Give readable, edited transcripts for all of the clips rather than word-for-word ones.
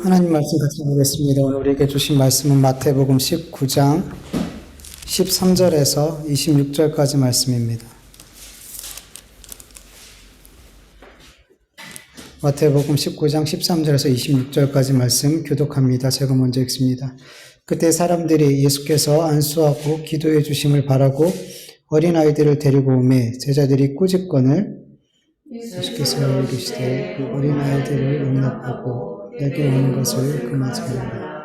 하나님 말씀 같이 보겠습니다. 오늘 우리에게 주신 말씀은 마태복음 19장 13절에서 26절까지 말씀입니다. 마태복음 19장 13절에서 26절까지 말씀 교독합니다. 제가 먼저 읽습니다. 그때 사람들이 예수께서 안수하고 기도해 주심을 바라고 어린아이들을 데리고 오매 제자들이 꾸짖건을 예수께서 이르시되 그 어린아이들을 용납하고 내게 오는 것을 금하지 말라.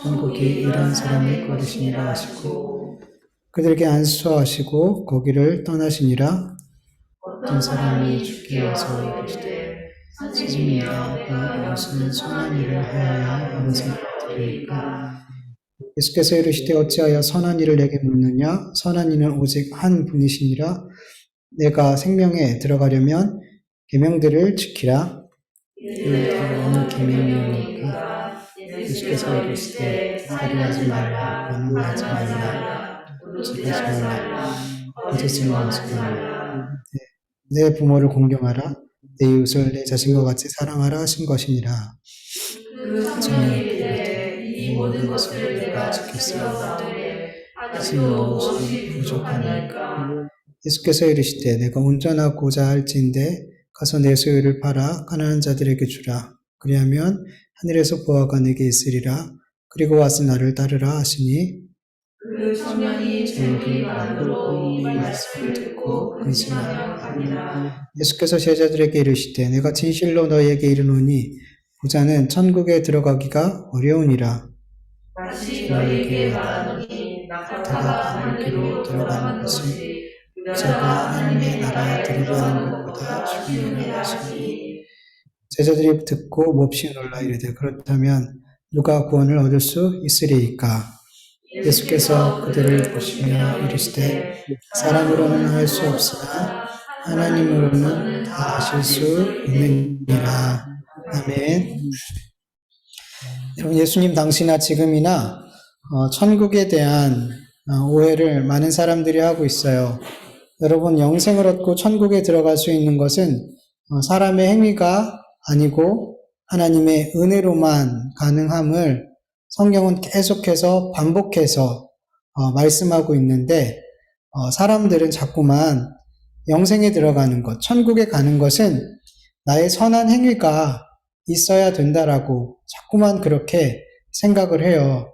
천국이 이런 사람을 거르시니라 하시고 그들에게 안수하시고 거기를 떠나시니라. 어떤 사람이 주께 와서 이르시되 선생님, 내가 무슨 선한 일을 하여야 영생을 얻으리이까? 예수께서 이르시되 어찌하여 선한 일을 내게 묻느냐? 선한 이는 오직 한 분이시니라. 내가 생명에 들어가려면 계명들을 지키라. 어느 계명이니까? 예수께서 이르시되 살인하지 말라, 반문하지 말라, 도둑질하지 말라, 거짓을 말하지 말라, 내 부모를 공경하라, 내 이웃을 내 자신과 같이 사랑하라 하신 것이니라. 저는 이 모든 것을 내가 지켰사오니 하지만 무엇이 부족하니까? 예수께서 이르시되 내가 운전하고자 할지인데 가서 내 소유를 팔아 가난한 자들에게 주라. 그리하면 하늘에서 보화가 내게 있으리라. 그리고 와서 나를 따르라 하시니 그 청년이 자기 마음으로 이 말씀을 듣고 근심하여 가니라. 예수께서 제자들에게 이르시되 내가 진실로 너희에게 이르노니 부자는 천국에 들어가기가 어려우니라. 다시 너희에게 말하노니 낙타가 하늘길로 들어가는 것이 부자가 하나님의 나라에 들어가는 것보다 쉬우니라 하시니 제자들이 듣고 몹시 놀라 이르되 그렇다면 누가 구원을 얻을 수 있으리이까? 예수께서 그들을 보시며 이르시되 사람으로는 할 수 없으나 하나님으로는 다 하실 수 있느니라. 아멘. 여러분, 예수님 당시나 지금이나 천국에 대한 오해를 많은 사람들이 하고 있어요. 여러분, 영생을 얻고 천국에 들어갈 수 있는 것은 사람의 행위가 아니고 하나님의 은혜로만 가능함을 성경은 계속해서 반복해서 말씀하고 있는데 사람들은 자꾸만 영생에 들어가는 것, 천국에 가는 것은 나의 선한 행위가 있어야 된다라고 자꾸만 그렇게 생각을 해요.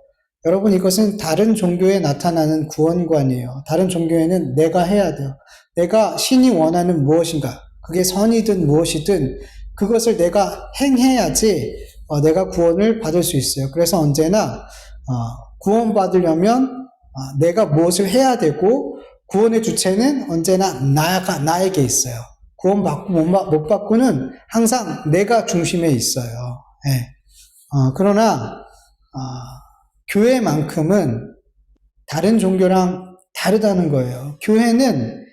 여러분, 이것은 다른 종교에 나타나는 구원관이에요. 다른 종교에는 내가 해야 돼요. 내가 신이 원하는 무엇인가, 그게 선이든 무엇이든 그것을 내가 행해야지 내가 구원을 받을 수 있어요. 그래서 언제나 구원받으려면 내가 무엇을 해야 되고 구원의 주체는 언제나 나에게 있어요. 구원받고 못 받고는 항상 내가 중심에 있어요. 네. 그러나 교회만큼은 다른 종교랑 다르다는 거예요. 교회는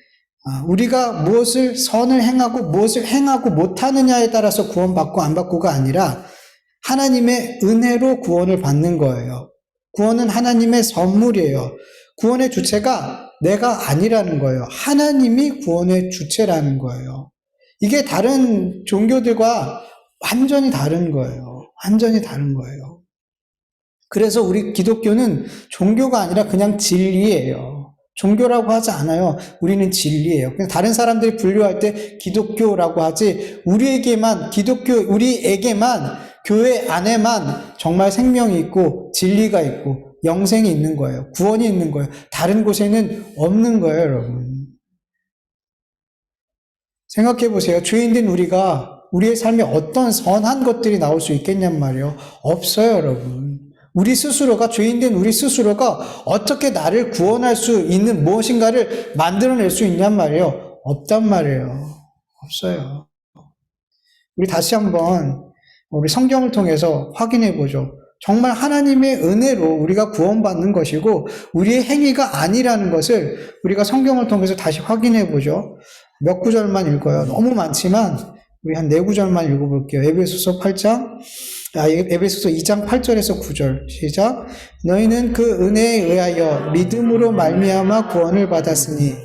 우리가 무엇을 선을 행하고 무엇을 행하고 못하느냐에 따라서 구원받고 안 받고가 아니라 하나님의 은혜로 구원을 받는 거예요. 구원은 하나님의 선물이에요. 구원의 주체가 내가 아니라는 거예요. 하나님이 구원의 주체라는 거예요. 이게 다른 종교들과 완전히 다른 거예요. 완전히 다른 거예요. 그래서 우리 기독교는 종교가 아니라 그냥 진리예요. 종교라고 하지 않아요. 우리는 진리예요. 그냥 다른 사람들이 분류할 때 기독교라고 하지, 우리에게만 교회 안에만 정말 생명이 있고 진리가 있고 영생이 있는 거예요. 구원이 있는 거예요. 다른 곳에는 없는 거예요, 여러분. 생각해 보세요. 죄인된 우리의 삶에 어떤 선한 것들이 나올 수 있겠냔 말이에요. 없어요, 여러분. 죄인된 우리 스스로가 어떻게 나를 구원할 수 있는 무엇인가를 만들어낼 수 있냔 말이에요. 없단 말이에요. 없어요. 우리 다시 한번 우리 성경을 통해서 확인해 보죠. 정말 하나님의 은혜로 우리가 구원받는 것이고 우리의 행위가 아니라는 것을 우리가 성경을 통해서 다시 확인해 보죠. 몇 구절만 읽어요. 너무 많지만 우리 한 4구절만 읽어볼게요. 에베소서 2장 8절에서 9절 시작. 너희는 그 은혜에 의하여 믿음으로 말미암아 구원을 받았으니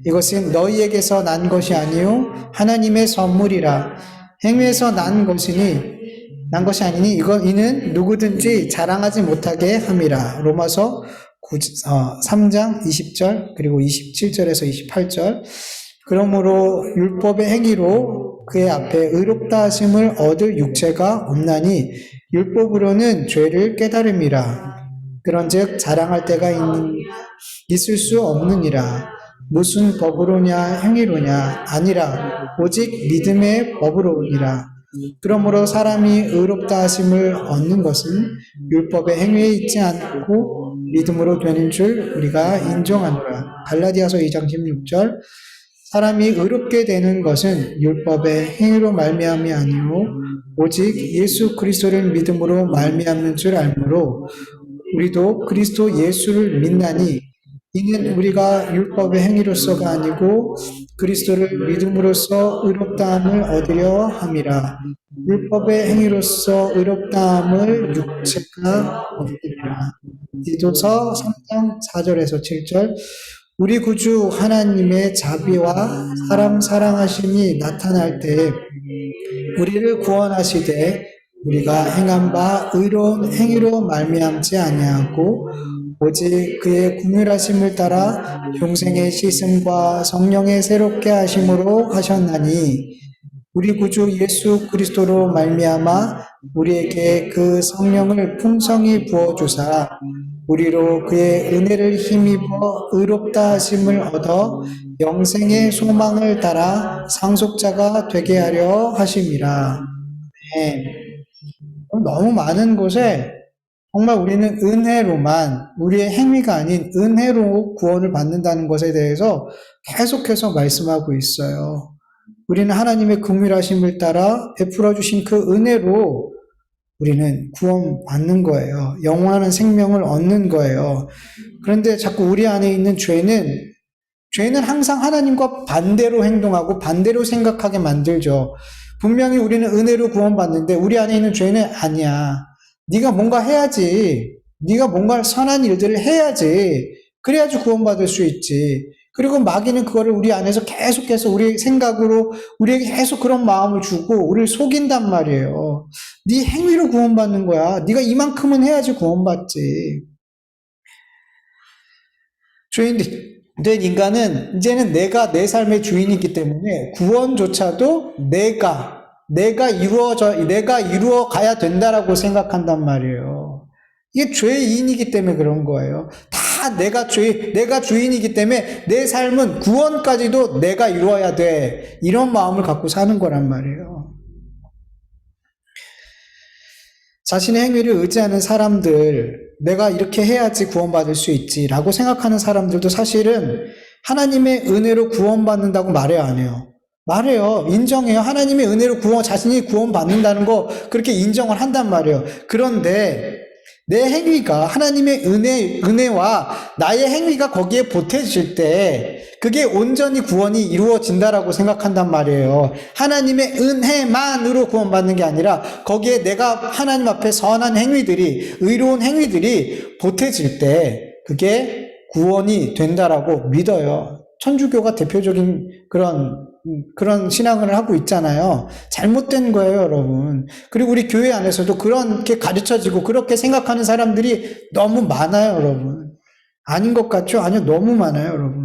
이것은 너희에게서 난 것이 아니요 하나님의 선물이라. 행위에서 난 것이니 난 것이 아니니 이는 누구든지 자랑하지 못하게 함이라. 로마서 3장 20절 그리고 27절에서 28절. 그러므로 율법의 행위로 그의 앞에 의롭다 하심을 얻을 육체가 없나니 율법으로는 죄를 깨달음이라. 그런즉 자랑할 때가 있을 수 없느니라. 무슨 법으로냐 행위로냐 아니라 오직 믿음의 법으로니라. 그러므로 사람이 의롭다 하심을 얻는 것은 율법의 행위에 있지 않고 믿음으로 되는 줄 우리가 인정하노라. 갈라디아서 2장 16절. 사람이 의롭게 되는 것은 율법의 행위로 말미암이 아니요 오직 예수 그리스도를 믿음으로 말미암는 줄 알므로 우리도 그리스도 예수를 믿나니 이는 우리가 율법의 행위로서가 아니고 그리스도를 믿음으로써 의롭다함을 얻으려 함이라. 율법의 행위로서 의롭다함을 육체가 얻으리라. 디도서 3장 4절에서 7절. 우리 구주 하나님의 자비와 사람 사랑하심이 나타날 때에 우리를 구원하시되 우리가 행한 바 의로운 행위로 말미암지 아니하고 오직 그의 긍휼하심을 따라永생의 씻음과 성령의 새롭게 하심으로 하셨나니 우리 구주 예수 그리스도로 말미암아 우리에게 그 성령을 풍성히 부어주사 우리로 그의 은혜를 힘입어 의롭다 하심을 얻어 영생의 소망을 따라 상속자가 되게 하려 하심이라. 네. 너무 많은 곳에 정말 우리는 은혜로만, 우리의 행위가 아닌 은혜로 구원을 받는다는 것에 대해서 계속해서 말씀하고 있어요. 우리는 하나님의 긍휼하심을 따라 베풀어 주신 그 은혜로 우리는 구원받는 거예요. 영원한 생명을 얻는 거예요. 그런데 자꾸 우리 안에 있는 죄는 항상 하나님과 반대로 행동하고 반대로 생각하게 만들죠. 분명히 우리는 은혜로 구원받는데 우리 안에 있는 죄는 아니야. 네가 뭔가 해야지. 네가 뭔가 선한 일들을 해야지. 그래야지 구원받을 수 있지. 그리고 마귀는 그거를 우리 안에서 계속해서 우리 생각으로 우리에게 계속 그런 마음을 주고 우리를 속인단 말이에요. 네 행위로 구원받는 거야. 네가 이만큼은 해야지 구원받지. 주인 된 인간은 이제는 내가 내 삶의 주인이기 때문에 구원조차도 내가 이루어 가야 된다라고 생각한단 말이에요. 이게 죄인이기 때문에 그런 거예요. 다 내가 주인이기 때문에 내 삶은 구원까지도 내가 이루어야 돼. 이런 마음을 갖고 사는 거란 말이에요. 자신의 행위를 의지하는 사람들, 내가 이렇게 해야지 구원받을 수 있지라고 생각하는 사람들도 사실은 하나님의 은혜로 구원받는다고 말해요, 안 해요? 말해요. 인정해요. 하나님의 은혜로 자신이 구원받는다는 거 그렇게 인정을 한단 말이에요. 그런데 내 행위가 하나님의 은혜와 나의 행위가 거기에 보태질 때 그게 온전히 구원이 이루어진다라고 생각한단 말이에요. 하나님의 은혜만으로 구원받는 게 아니라 거기에 내가 하나님 앞에 선한 행위들이, 의로운 행위들이 보태질 때 그게 구원이 된다라고 믿어요. 천주교가 대표적인 그런 신앙을 하고 있잖아요. 잘못된 거예요, 여러분. 그리고 우리 교회 안에서도 그렇게 가르쳐지고 그렇게 생각하는 사람들이 너무 많아요, 여러분. 아닌 것 같죠? 아니요, 너무 많아요, 여러분.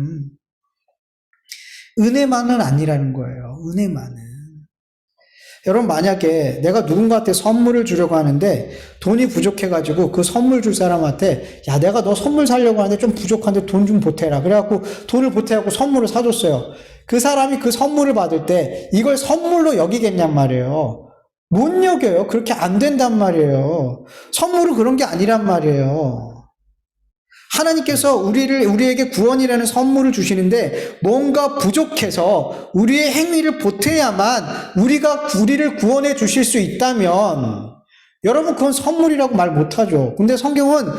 은혜만은 아니라는 거예요. 은혜만은. 여러분, 만약에 내가 누군가한테 선물을 주려고 하는데 돈이 부족해가지고 그 선물 줄 사람한테 야, 내가 너 선물 사려고 하는데 좀 부족한데 돈 좀 보태라. 그래갖고 돈을 보태갖고 선물을 사줬어요. 그 사람이 그 선물을 받을 때 이걸 선물로 여기겠냔 말이에요. 못 여겨요. 그렇게 안 된단 말이에요. 선물은 그런 게 아니란 말이에요. 하나님께서 우리에게 구원이라는 선물을 주시는데 뭔가 부족해서 우리의 행위를 보태야만 우리를 구원해 주실 수 있다면 여러분 그건 선물이라고 말 못하죠. 근데 성경은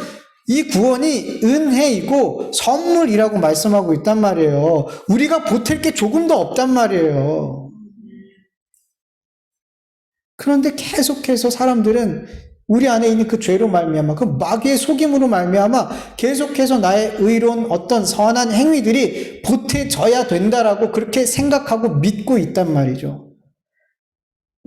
이 구원이 은혜이고 선물이라고 말씀하고 있단 말이에요. 우리가 보탤 게 조금도 없단 말이에요. 그런데 계속해서 사람들은 우리 안에 있는 그 죄로 말미암아, 그 마귀의 속임으로 말미암아 계속해서 나의 의로운 어떤 선한 행위들이 보태져야 된다라고 그렇게 생각하고 믿고 있단 말이죠.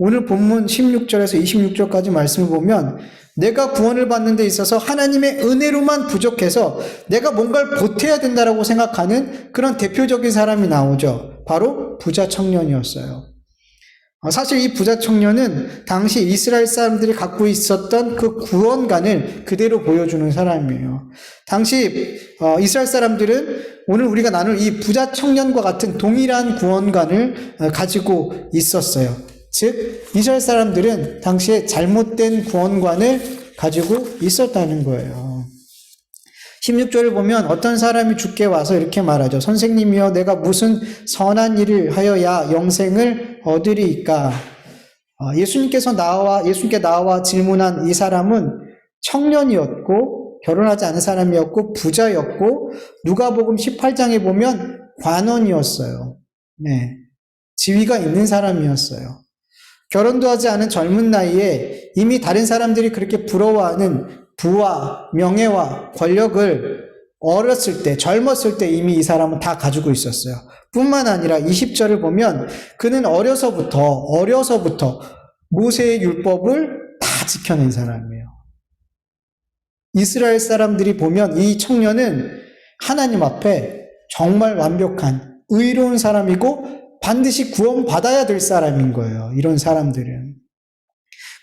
오늘 본문 16절에서 26절까지 말씀을 보면 내가 구원을 받는 데 있어서 하나님의 은혜로만 부족해서 내가 뭔가를 보태야 된다라고 생각하는 그런 대표적인 사람이 나오죠. 바로 부자 청년이었어요. 사실 이 부자 청년은 당시 이스라엘 사람들이 갖고 있었던 그 구원관을 그대로 보여주는 사람이에요. 당시 이스라엘 사람들은 오늘 우리가 나눌 이 부자 청년과 같은 동일한 구원관을 가지고 있었어요. 즉 이스라엘 사람들은 당시에 잘못된 구원관을 가지고 있었다는 거예요. 16절을 보면 어떤 사람이 주께 와서 이렇게 말하죠. 선생님이여 내가 무슨 선한 일을 하여야 영생을 얻으리이까. 예수님께 나와 질문한 이 사람은 청년이었고 결혼하지 않은 사람이었고 부자였고 누가복음 18장에 보면 관원이었어요. 네, 지위가 있는 사람이었어요. 결혼도 하지 않은 젊은 나이에 이미 다른 사람들이 그렇게 부러워하는 부와 명예와 권력을 어렸을 때, 젊었을 때 이미 이 사람은 다 가지고 있었어요. 뿐만 아니라 20절을 보면 그는 어려서부터 모세의 율법을 다 지켜낸 사람이에요. 이스라엘 사람들이 보면 이 청년은 하나님 앞에 정말 완벽한 의로운 사람이고 반드시 구원받아야 될 사람인 거예요. 이런 사람들은.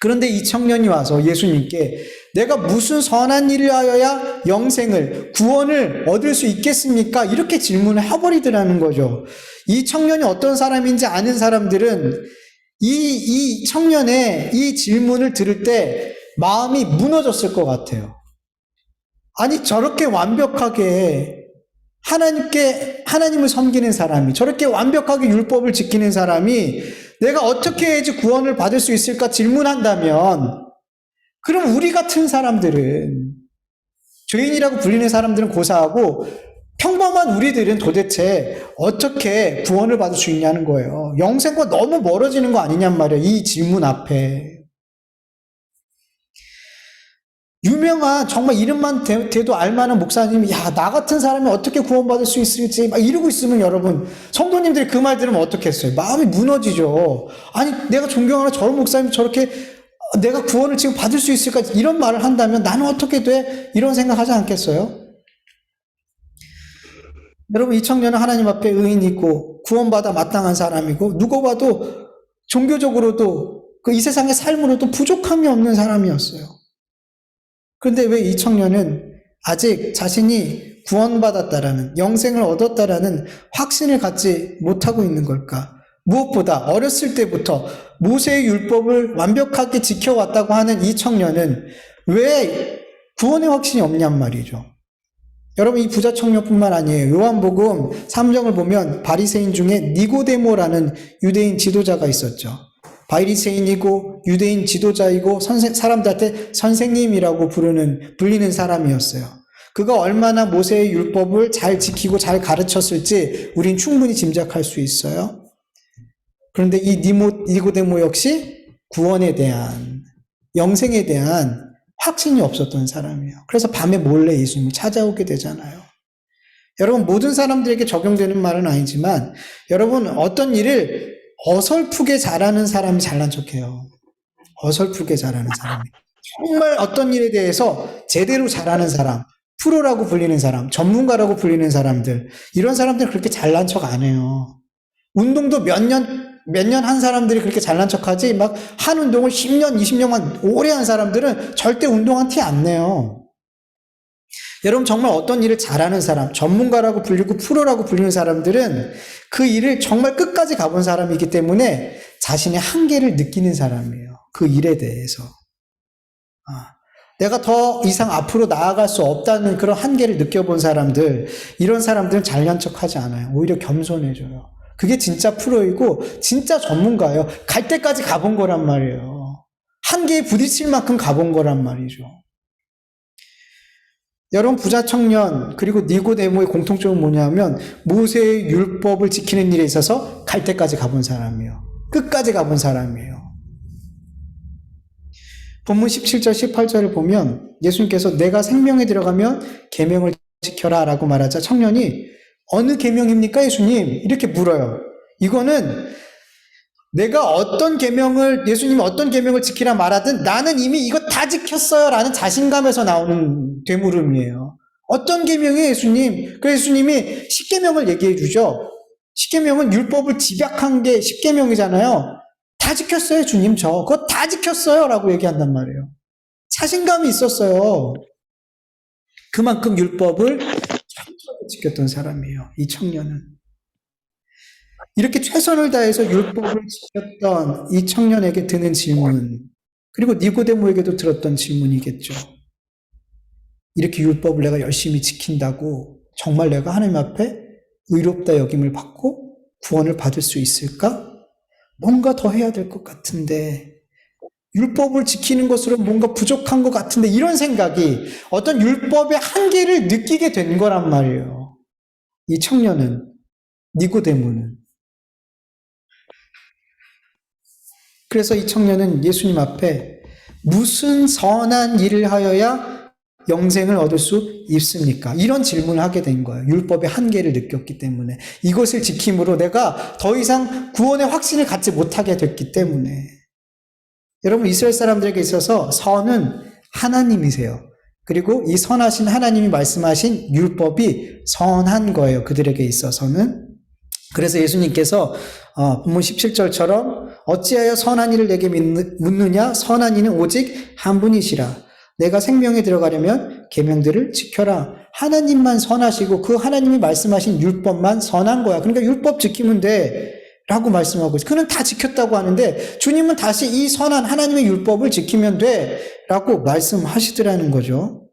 그런데 이 청년이 와서 예수님께 내가 무슨 선한 일을 하여야 영생을, 구원을 얻을 수 있겠습니까? 이렇게 질문을 해버리더라는 거죠. 이 청년이 어떤 사람인지 아는 사람들은 이 청년의 이 질문을 들을 때 마음이 무너졌을 것 같아요. 아니, 저렇게 완벽하게 하나님을 섬기는 사람이, 저렇게 완벽하게 율법을 지키는 사람이 내가 어떻게 해야지 구원을 받을 수 있을까 질문한다면, 그럼 우리 같은 사람들은, 죄인이라고 불리는 사람들은 고사하고 평범한 우리들은 도대체 어떻게 구원을 받을 수 있냐는 거예요. 영생과 너무 멀어지는 거 아니냔 말이에요. 이 질문 앞에. 유명한 정말 이름만 대도 알만한 목사님이 나 같은 사람이 어떻게 구원받을 수 있을지 막 이러고 있으면 여러분 성도님들이 그 말 들으면 어떻겠어요? 마음이 무너지죠. 아니 내가 존경하는 저런 목사님이 저렇게 내가 구원을 지금 받을 수 있을까 이런 말을 한다면 나는 어떻게 돼? 이런 생각하지 않겠어요? 여러분 이 청년은 하나님 앞에 의인이고 구원받아 마땅한 사람이고 누가 봐도 종교적으로도 이 세상의 삶으로도 부족함이 없는 사람이었어요. 그런데 왜 이 청년은 아직 자신이 구원받았다라는, 영생을 얻었다라는 확신을 갖지 못하고 있는 걸까? 무엇보다 어렸을 때부터 모세의 율법을 완벽하게 지켜왔다고 하는 이 청년은 왜 구원의 확신이 없냔 말이죠. 여러분 이 부자 청년뿐만 아니에요. 요한복음 3장을 보면 바리새인 중에 니고데모라는 유대인 지도자가 있었죠. 바리새인이고 유대인 지도자이고 사람들한테 선생님이라고 불리는 사람이었어요. 그가 얼마나 모세의 율법을 잘 지키고 잘 가르쳤을지 우린 충분히 짐작할 수 있어요. 그런데 이 니고데모 역시 구원에 대한, 영생에 대한 확신이 없었던 사람이에요. 그래서 밤에 몰래 예수님을 찾아오게 되잖아요. 여러분 모든 사람들에게 적용되는 말은 아니지만 여러분 어떤 일을 어설프게 잘하는 사람이 잘난 척해요. 어설프게 잘하는 사람이. 정말 어떤 일에 대해서 제대로 잘하는 사람, 프로라고 불리는 사람, 전문가라고 불리는 사람들, 이런 사람들은 그렇게 잘난 척 안 해요. 운동도 몇 년 한 사람들이 그렇게 잘난 척 하지, 막 한 운동을 10년, 20년만 오래 한 사람들은 절대 운동한 티 안 내요. 여러분 정말 어떤 일을 잘하는 사람, 전문가라고 불리고 프로라고 불리는 사람들은 그 일을 정말 끝까지 가본 사람이기 때문에 자신의 한계를 느끼는 사람이에요. 그 일에 대해서. 내가 더 이상 앞으로 나아갈 수 없다는 그런 한계를 느껴본 사람들, 이런 사람들은 잘난 척하지 않아요. 오히려 겸손해져요. 그게 진짜 프로이고 진짜 전문가예요. 갈 때까지 가본 거란 말이에요. 한계에 부딪힐 만큼 가본 거란 말이죠. 여러분 부자 청년 그리고 니고데모의 공통점은 뭐냐면 모세의 율법을 지키는 일에 있어서 갈 때까지 가본 사람이에요. 끝까지 가본 사람이에요. 본문 17절 18절을 보면 예수님께서 내가 생명에 들어가면 계명을 지켜라 라고 말하자 청년이 어느 계명입니까 예수님? 이렇게 물어요. 이거는 내가 예수님이 어떤 계명을 지키라 말하든 나는 이미 이거 다 지켰어요 라는 자신감에서 나오는 되물음이에요. 어떤 계명이에요, 예수님? 그래서 예수님이 십계명을 얘기해 주죠. 십계명은 율법을 집약한 게 십계명이잖아요. 다 지켰어요, 주님. 그거 다 지켰어요 라고 얘기한단 말이에요. 자신감이 있었어요. 그만큼 율법을 철저하게 지켰던 사람이에요, 이 청년은. 이렇게 최선을 다해서 율법을 지켰던 이 청년에게 드는 질문, 그리고 니고데모에게도 들었던 질문이겠죠. 이렇게 율법을 내가 열심히 지킨다고 정말 내가 하나님 앞에 의롭다 여김을 받고 구원을 받을 수 있을까? 뭔가 더 해야 될 것 같은데, 율법을 지키는 것으로 뭔가 부족한 것 같은데, 이런 생각이 어떤 율법의 한계를 느끼게 된 거란 말이에요. 이 청년은, 니고데모는. 그래서 이 청년은 예수님 앞에 무슨 선한 일을 하여야 영생을 얻을 수 있습니까? 이런 질문을 하게 된 거예요. 율법의 한계를 느꼈기 때문에. 이것을 지킴으로 내가 더 이상 구원의 확신을 갖지 못하게 됐기 때문에. 여러분, 이스라엘 사람들에게 있어서 선은 하나님이세요. 그리고 이 선하신 하나님이 말씀하신 율법이 선한 거예요. 그들에게 있어서는. 그래서 예수님께서 본문 17절처럼 어찌하여 선한 이를 내게 묻느냐? 선한 이는 오직 한 분이시라. 내가 생명에 들어가려면 계명들을 지켜라. 하나님만 선하시고 그 하나님이 말씀하신 율법만 선한 거야. 그러니까 율법 지키면 돼 라고 말씀하고 있어요. 그는 다 지켰다고 하는데 주님은 다시 이 선한 하나님의 율법을 지키면 돼 라고 말씀하시더라는 거죠.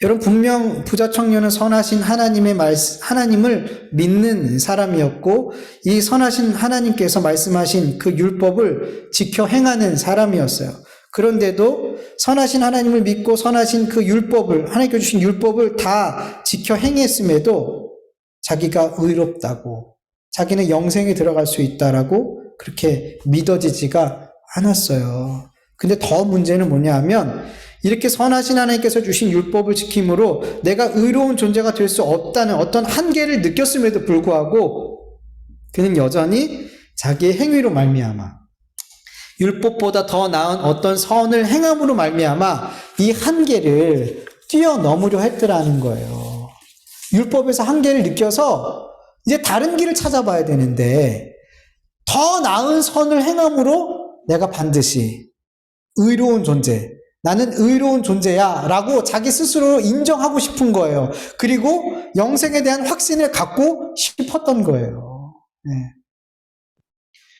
여러분, 분명 부자 청년은 선하신 하나님을 믿는 사람이었고, 이 선하신 하나님께서 말씀하신 그 율법을 지켜 행하는 사람이었어요. 그런데도 선하신 하나님을 믿고 선하신 그 율법을, 하나님께서 주신 율법을 다 지켜 행했음에도 자기가 의롭다고, 자기는 영생에 들어갈 수 있다라고 그렇게 믿어지지가 않았어요. 근데 더 문제는 뭐냐 하면, 이렇게 선하신 하나님께서 주신 율법을 지킴으로 내가 의로운 존재가 될 수 없다는 어떤 한계를 느꼈음에도 불구하고 그는 여전히 자기의 행위로 말미암아, 율법보다 더 나은 어떤 선을 행함으로 말미암아 이 한계를 뛰어넘으려 했더라는 거예요. 율법에서 한계를 느껴서 이제 다른 길을 찾아봐야 되는데, 더 나은 선을 행함으로 내가 반드시 의로운 존재, 나는 의로운 존재야 라고 자기 스스로 인정하고 싶은 거예요. 그리고 영생에 대한 확신을 갖고 싶었던 거예요. 네.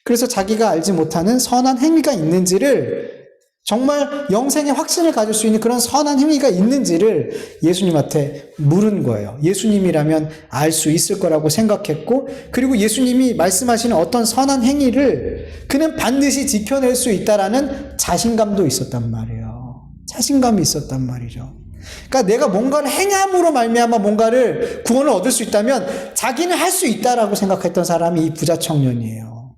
그래서 자기가 알지 못하는 선한 행위가 있는지를, 정말 영생의 확신을 가질 수 있는 그런 선한 행위가 있는지를 예수님한테 물은 거예요. 예수님이라면 알 수 있을 거라고 생각했고, 그리고 예수님이 말씀하시는 어떤 선한 행위를 그는 반드시 지켜낼 수 있다라는 자신감도 있었단 말이에요. 자신감이 있었단 말이죠. 그러니까 내가 뭔가를 행함으로 말미암아 뭔가를 구원을 얻을 수 있다면 자기는 할 수 있다라고 생각했던 사람이 이 부자 청년이에요.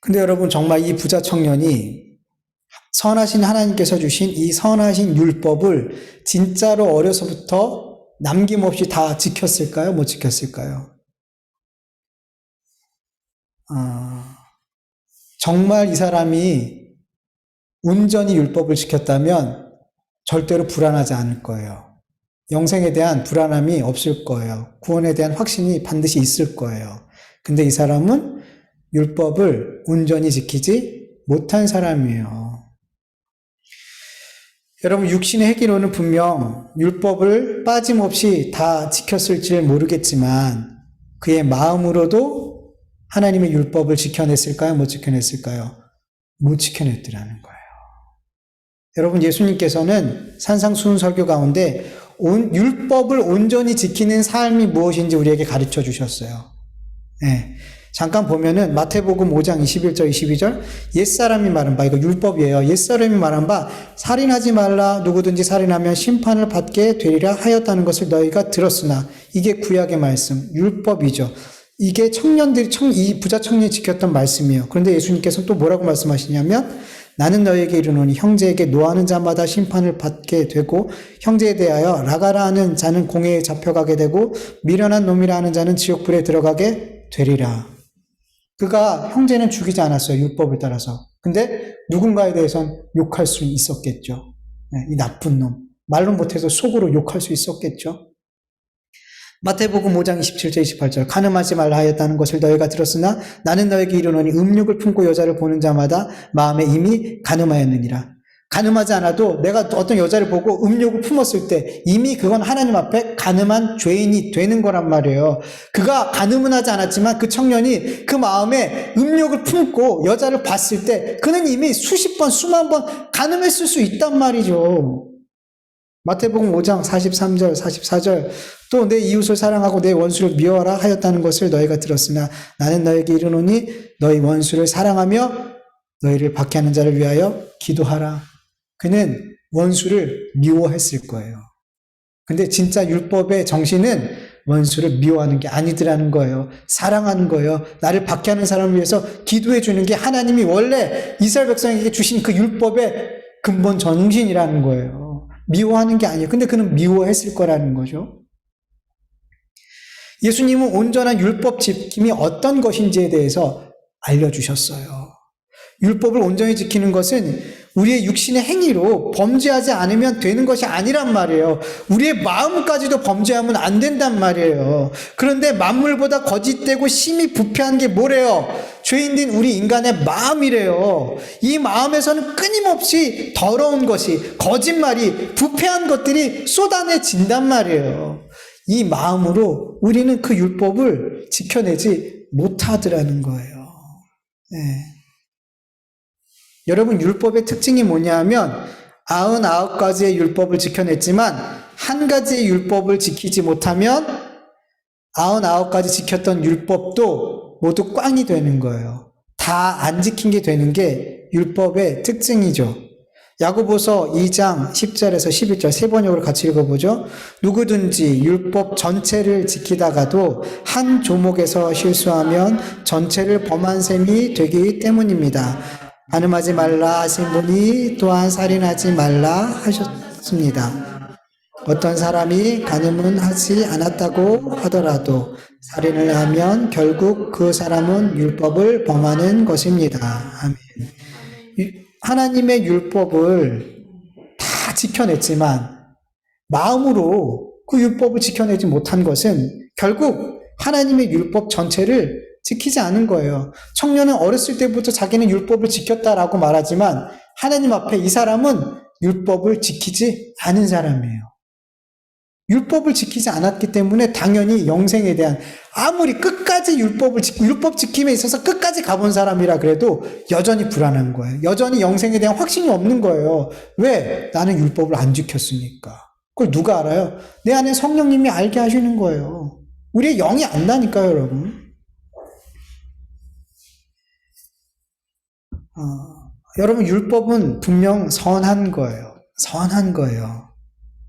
근데 여러분, 정말 이 부자 청년이 선하신 하나님께서 주신 이 선하신 율법을 진짜로 어려서부터 남김없이 다 지켰을까요? 못 지켰을까요? 정말 이 사람이 온전히 율법을 지켰다면 절대로 불안하지 않을 거예요. 영생에 대한 불안함이 없을 거예요. 구원에 대한 확신이 반드시 있을 거예요. 근데 이 사람은 율법을 온전히 지키지 못한 사람이에요. 여러분, 육신의 행위로는 분명 율법을 빠짐없이 다 지켰을지 모르겠지만 그의 마음으로도 하나님의 율법을 지켜냈을까요? 못 지켜냈을까요? 못 지켜냈더라는 거예요. 여러분, 예수님께서는 산상수훈설교 가운데 율법을 온전히 지키는 삶이 무엇인지 우리에게 가르쳐 주셨어요. 네. 잠깐 보면은 마태복음 5장 21절 22절, 옛사람이 말한 바, 이거 율법이에요. 옛사람이 말한 바 살인하지 말라, 누구든지 살인하면 심판을 받게 되리라 하였다는 것을 너희가 들었으나, 이게 구약의 말씀, 율법이죠. 이게 이 부자 청년이 지켰던 말씀이에요. 그런데 예수님께서 또 뭐라고 말씀하시냐면, 나는 너에게 이르노니 형제에게 노하는 자마다 심판을 받게 되고 형제에 대하여 라가라 하는 자는 공회에 잡혀가게 되고 미련한 놈이라 하는 자는 지옥불에 들어가게 되리라. 그가 형제는 죽이지 않았어요. 율법을 따라서. 근데 누군가에 대해서는 욕할 수 있었겠죠. 이 나쁜 놈. 말로 못해서 속으로 욕할 수 있었겠죠. 마태복음 5장 27절 28절 가늠하지 말라 하였다는 것을 너희가 들었으나 나는 너에게 이르노니 음욕을 품고 여자를 보는 자마다 마음에 이미 가늠하였느니라. 가늠하지 않아도 내가 어떤 여자를 보고 음욕을 품었을 때 이미 그건 하나님 앞에 가늠한 죄인이 되는 거란 말이에요. 그가 가늠은 하지 않았지만 그 청년이 그 마음에 음욕을 품고 여자를 봤을 때 그는 이미 수십 번 수만 번 가늠했을 수 있단 말이죠. 마태복음 5장 43절 44절 또 내 이웃을 사랑하고 내 원수를 미워하라 하였다는 것을 너희가 들었으나 나는 너에게 이르노니 너희 원수를 사랑하며 너희를 박해하는 자를 위하여 기도하라. 그는 원수를 미워했을 거예요. 근데 진짜 율법의 정신은 원수를 미워하는 게 아니더라는 거예요. 사랑하는 거예요. 나를 박해하는 사람을 위해서 기도해 주는 게 하나님이 원래 이스라엘 백성에게 주신 그 율법의 근본 정신이라는 거예요. 미워하는 게 아니에요. 근데 그는 미워했을 거라는 거죠. 예수님은 온전한 율법 지킴이 어떤 것인지에 대해서 알려주셨어요. 율법을 온전히 지키는 것은 우리의 육신의 행위로 범죄하지 않으면 되는 것이 아니란 말이에요. 우리의 마음까지도 범죄하면 안 된단 말이에요. 그런데 만물보다 거짓되고 심히 부패한 게 뭐래요? 죄인된 우리 인간의 마음이래요. 이 마음에서는 끊임없이 더러운 것이, 거짓말이, 부패한 것들이 쏟아내진단 말이에요. 이 마음으로 우리는 그 율법을 지켜내지 못하더라는 거예요. 네. 여러분, 율법의 특징이 뭐냐 하면 99가지의 율법을 지켜냈지만 한 가지의 율법을 지키지 못하면 99가지 지켰던 율법도 모두 꽝이 되는 거예요. 다 안 지킨 게 되는 게 율법의 특징이죠. 야고보서 2장 10절에서 11절 세 번역으로 같이 읽어보죠. 누구든지 율법 전체를 지키다가도 한 조목에서 실수하면 전체를 범한 셈이 되기 때문입니다. 간음하지 말라 하신 분이 또한 살인하지 말라 하셨습니다. 어떤 사람이 간음은 하지 않았다고 하더라도 살인을 하면 결국 그 사람은 율법을 범하는 것입니다. 아멘. 하나님의 율법을 다 지켜냈지만 마음으로 그 율법을 지켜내지 못한 것은 결국 하나님의 율법 전체를 지키지 않은 거예요. 청년은 어렸을 때부터 자기는 율법을 지켰다라고 말하지만 하나님 앞에 이 사람은 율법을 지키지 않은 사람이에요. 율법을 지키지 않았기 때문에 당연히 영생에 대한 아무리 끝까지 율법 지킴에 있어서 끝까지 가본 사람이라 그래도 여전히 불안한 거예요. 여전히 영생에 대한 확신이 없는 거예요. 왜? 나는 율법을 안 지켰으니까. 그걸 누가 알아요? 내 안에 성령님이 알게 하시는 거예요. 우리의 영이 안다니까요, 여러분. 여러분, 율법은 분명 선한 거예요. 선한 거예요.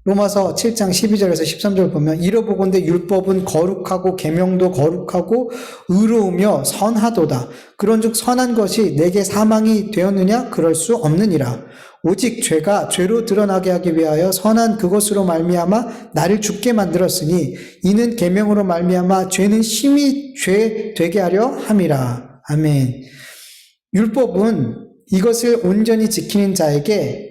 로마서 7장 12절에서 13절 보면 이러보건대 율법은 거룩하고 계명도 거룩하고 의로우며 선하도다. 그런즉 선한 것이 내게 사망이 되었느냐? 그럴 수 없느니라. 오직 죄가 죄로 드러나게 하기 위하여 선한 그것으로 말미암아 나를 죽게 만들었으니 이는 계명으로 말미암아 죄는 심히 죄 되게 하려 함이라. 아멘. 율법은 이것을 온전히 지키는 자에게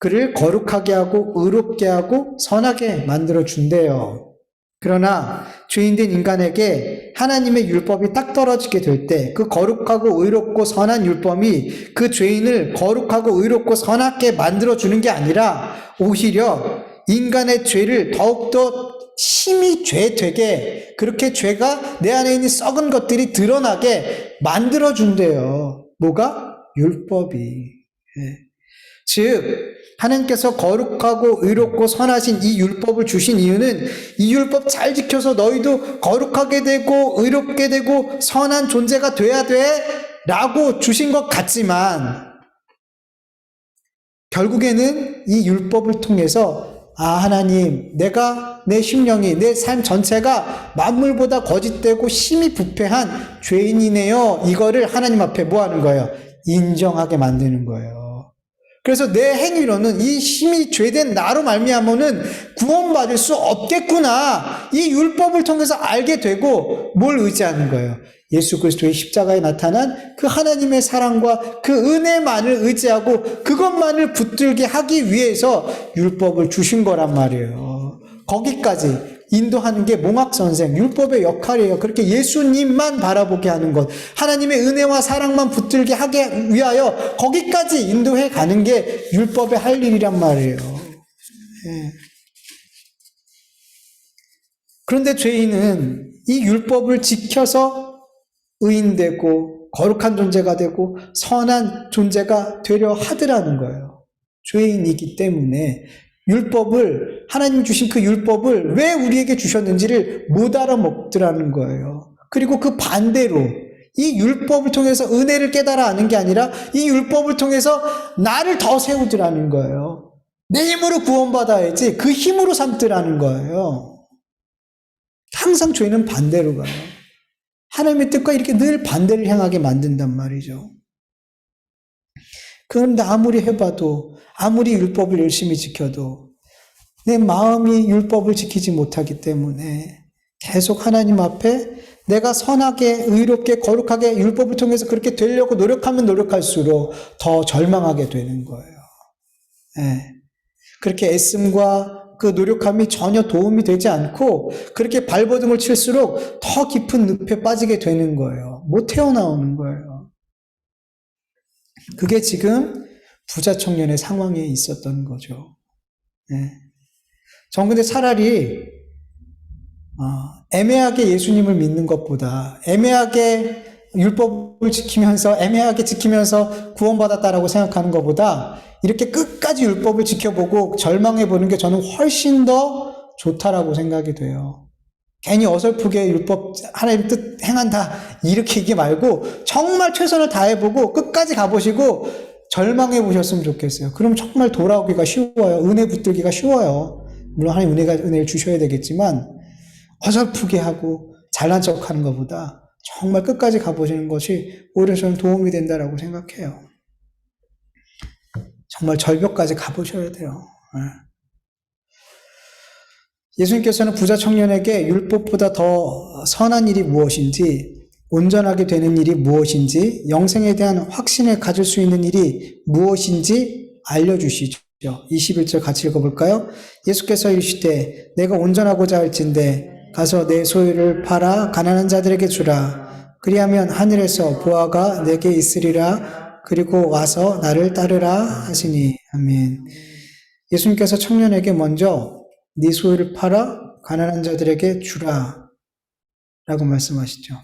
그를 거룩하게 하고 의롭게 하고 선하게 만들어 준대요. 그러나 죄인된 인간에게 하나님의 율법이 딱 떨어지게 될 때 그 거룩하고 의롭고 선한 율법이 그 죄인을 거룩하고 의롭고 선하게 만들어 주는 게 아니라 오히려 인간의 죄를 더욱더 심히 죄 되게, 그렇게 죄가 내 안에 있는 썩은 것들이 드러나게 만들어 준대요. 뭐가? 율법이. 즉 하나님께서 거룩하고 의롭고 선하신 이 율법을 주신 이유는 이 율법 잘 지켜서 너희도 거룩하게 되고 의롭게 되고 선한 존재가 돼야 돼 라고 주신 것 같지만 결국에는 이 율법을 통해서 하나님, 내가 내 심령이, 내 삶 전체가 만물보다 거짓되고 심히 부패한 죄인이네요. 이거를 하나님 앞에 뭐 하는 거예요? 인정하게 만드는 거예요. 그래서 내 행위로는 이 심히 죄된 나로 말미암아는 구원받을 수 없겠구나. 이 율법을 통해서 알게 되고 뭘 의지하는 거예요? 예수 그리스도의 십자가에 나타난 그 하나님의 사랑과 그 은혜만을 의지하고 그것만을 붙들게 하기 위해서 율법을 주신 거란 말이에요. 거기까지 인도하는 게 몽학선생, 율법의 역할이에요. 그렇게 예수님만 바라보게 하는 것, 하나님의 은혜와 사랑만 붙들게 하기 위하여 거기까지 인도해 가는 게 율법의 할 일이란 말이에요. 예. 그런데 죄인은 이 율법을 지켜서 의인되고 거룩한 존재가 되고 선한 존재가 되려 하더라는 거예요. 죄인이기 때문에 율법을, 하나님 주신 그 율법을 왜 우리에게 주셨는지를 못 알아먹더라는 거예요. 그리고 그 반대로 이 율법을 통해서 은혜를 깨달아 아는 게 아니라 이 율법을 통해서 나를 더 세우더라는 거예요. 내 힘으로 구원받아야지 그 힘으로 삼더라는 거예요. 항상 죄는 반대로 가요. 하나님의 뜻과 이렇게 늘 반대를 향하게 만든단 말이죠. 그런데 아무리 해봐도, 아무리 율법을 열심히 지켜도 내 마음이 율법을 지키지 못하기 때문에 계속 하나님 앞에 내가 선하게, 의롭게, 거룩하게 율법을 통해서 그렇게 되려고 노력하면 노력할수록 더 절망하게 되는 거예요. 네. 그렇게 애씀과 그 노력함이 전혀 도움이 되지 않고 그렇게 발버둥을 칠수록 더 깊은 늪에 빠지게 되는 거예요. 못 헤어나오는 거예요. 그게 지금 부자 청년의 상황에 있었던 거죠. 네. 전 근데 차라리 애매하게 예수님을 믿는 것보다 애매하게 율법을 지키면서 애매하게 지키면서 구원받았다라고 생각하는 것보다 이렇게 끝까지 율법을 지켜보고 절망해보는 게 저는 훨씬 더 좋다라고 생각이 돼요. 괜히 어설프게 율법 하나님 뜻 행한다 이렇게 얘기 말고 정말 최선을 다해보고 끝까지 가보시고 절망해보셨으면 좋겠어요. 그럼 정말 돌아오기가 쉬워요. 은혜 붙들기가 쉬워요. 물론 하나님 은혜를 주셔야 되겠지만 어설프게 하고 잘난 척하는 것보다 정말 끝까지 가보시는 것이 오히려 저는 도움이 된다라고 생각해요. 정말 절벽까지 가보셔야 돼요. 예수님께서는 부자 청년에게 율법보다 더 선한 일이 무엇인지, 온전하게 되는 일이 무엇인지, 영생에 대한 확신을 가질 수 있는 일이 무엇인지 알려주시죠. 21절 같이 읽어볼까요? 예수께서 이르시되 내가 온전하고자 할진대 가서 내 소유를 팔아 가난한 자들에게 주라. 그리하면 하늘에서 보화가 내게 있으리라. 그리고 와서 나를 따르라 하시니. 아멘. 예수님께서 청년에게 먼저 네 소유를 팔아 가난한 자들에게 주라 라고 말씀하시죠.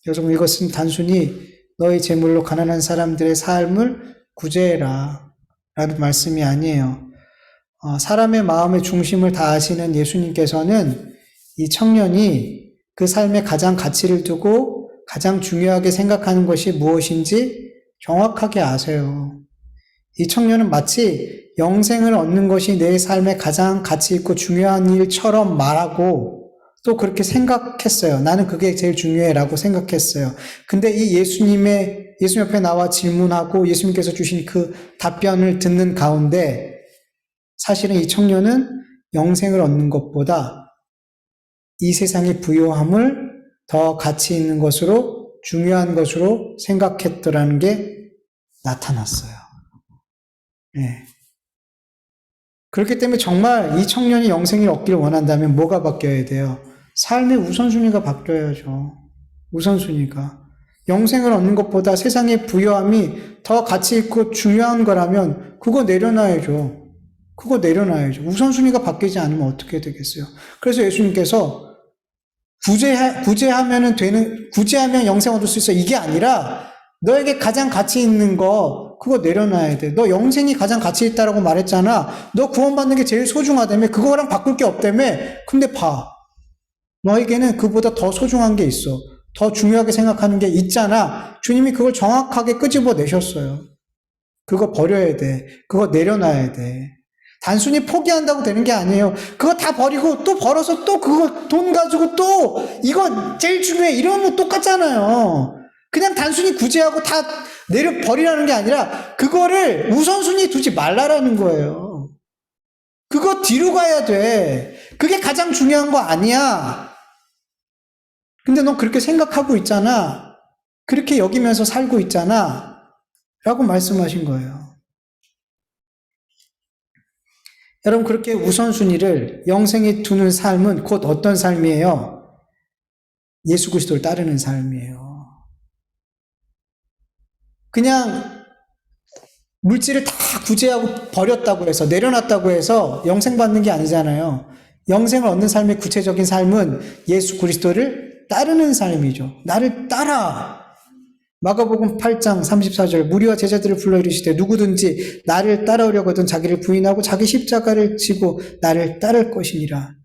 여러분, 이것은 단순히 너의 재물로 가난한 사람들의 삶을 구제해라 라는 말씀이 아니에요. 사람의 마음의 중심을 다 아시는 예수님께서는 이 청년이 그 삶에 가장 가치를 두고 가장 중요하게 생각하는 것이 무엇인지 정확하게 아세요. 이 청년은 마치 영생을 얻는 것이 내 삶에 가장 가치 있고 중요한 일처럼 말하고 또 그렇게 생각했어요. 나는 그게 제일 중요해라고 생각했어요. 근데 이 예수님 옆에 나와 질문하고 예수님께서 주신 그 답변을 듣는 가운데 사실은 이 청년은 영생을 얻는 것보다 이 세상의 부요함을 더 가치 있는 것으로, 중요한 것으로 생각했더라는 게 나타났어요. 네. 그렇기 때문에 정말 이 청년이 영생을 얻기를 원한다면 뭐가 바뀌어야 돼요? 삶의 우선순위가 바뀌어야죠. 우선순위가. 영생을 얻는 것보다 세상의 부요함이 더 가치 있고 중요한 거라면 그거 내려놔야죠. 그거 내려놔야죠. 우선순위가 바뀌지 않으면 어떻게 되겠어요? 그래서 예수님께서 구제하면 영생 얻을 수 있어. 이게 아니라 너에게 가장 가치 있는 거 그거 내려놔야 돼. 너 영생이 가장 가치 있다라고 말했잖아. 너 구원받는 게 제일 소중하다며. 그거랑 바꿀 게 없다며. 근데 봐. 너에게는 그보다 더 소중한 게 있어. 더 중요하게 생각하는 게 있잖아. 주님이 그걸 정확하게 끄집어 내셨어요. 그거 버려야 돼. 그거 내려놔야 돼. 단순히 포기한다고 되는 게 아니에요. 그거 다 버리고 또 벌어서 또 그거 돈 가지고 또 이거 제일 중요해. 이러면 똑같잖아요. 그냥 단순히 구제하고 다 내려버리라는 게 아니라 그거를 우선순위에 두지 말라라는 거예요. 그거 뒤로 가야 돼. 그게 가장 중요한 거 아니야. 근데 너 그렇게 생각하고 있잖아. 그렇게 여기면서 살고 있잖아. 라고 말씀하신 거예요. 여러분, 그렇게 우선순위를 영생에 두는 삶은 곧 어떤 삶이에요? 예수 그리스도를 따르는 삶이에요. 그냥 물질을 다 구제하고 버렸다고 해서, 내려놨다고 해서 영생 받는 게 아니잖아요. 영생을 얻는 삶의 구체적인 삶은 예수 그리스도를 따르는 삶이죠. 나를 따라. 마가복음 8장 34절, 무리와 제자들을 불러 이르시되 누구든지 나를 따라오려거든 자기를 부인하고 자기 십자가를 지고 나를 따를 것이니라.